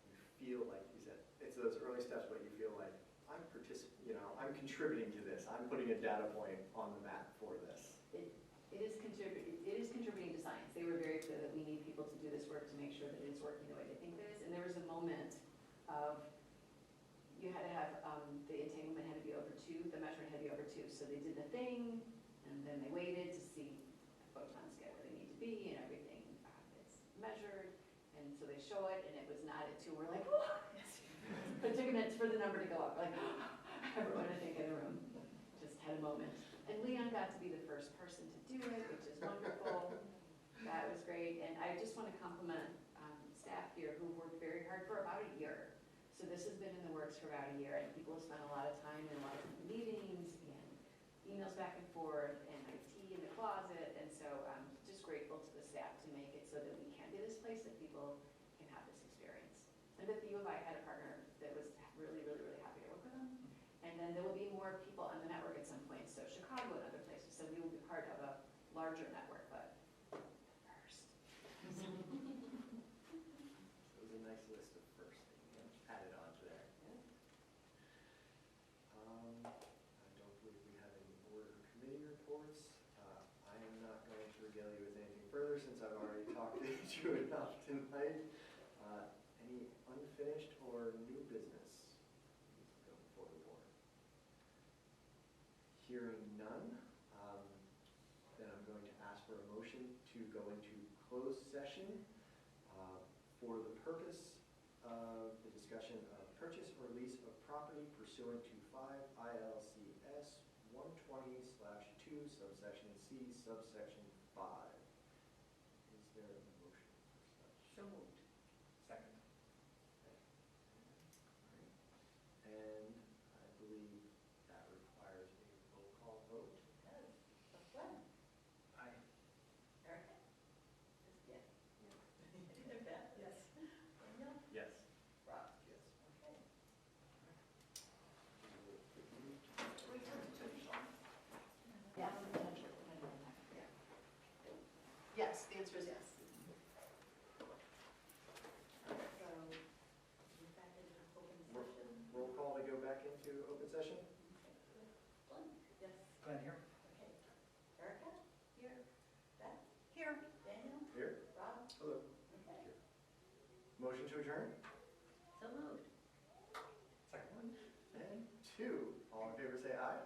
you feel like, you said, it's those early steps, but you feel like I'm contributing to this. I'm putting a data point on the map for this. It is contributing to science. They were very clear that we need people to do this work to make sure that it's working the way they think it is. And there was a moment of, you had to have, the entanglement had to be over 2, the measurement had to be over 2. So they did the thing, and then they waited to see photons get where they need to be, and everything is measured. And so they show it, and it was not at 2. We're like, whoa! But it took a minute for the number to go up. Like, everyone, I think, in the room just had a moment. And Leon got to be the first person to do it, which is wonderful. That was great. And I just want to compliment staff here who worked very hard for about a year. So this has been in the works for about a year, and people have spent a lot of time in a lot of meetings and emails back and forth and IT in the closet. And so I'm just grateful to the staff to make it so that we can be this place that people can have this experience. And that the U of I had a partner that was really, really, really happy to work with them. And then there will be more people on the network at some point, so Chicago and other places. So we will be part of a larger network, but first. It was a nice list of first things added on to there. I don't believe we have any board or committee reports. I am not going to regale you with anything further since I've already talked to you enough tonight. Any unfinished or new business needs to go before the board? Hearing none, then I'm going to ask for a motion to go into closed session for the purpose of the discussion of purchase or lease of property pursuant to 5 ILCS 120/2 subsection C subsection 5. Is there a motion for such? So moved. Second. And I believe that requires a roll call vote. Glenn? Aye. Erica? Yes. Beth? Yes. Daniel? Yes. Rob? Yes. Okay. Yeah. Yes, the answer is yes. So, we're back into open session. Roll call to go back into open session? Glenn? Yes. Glenn here. Okay. Erica? Here. Beth? Here. Daniel? Here. Rob? Hello. Okay. Motion to adjourn? So moved. Second one. And 2. All in favor say aye.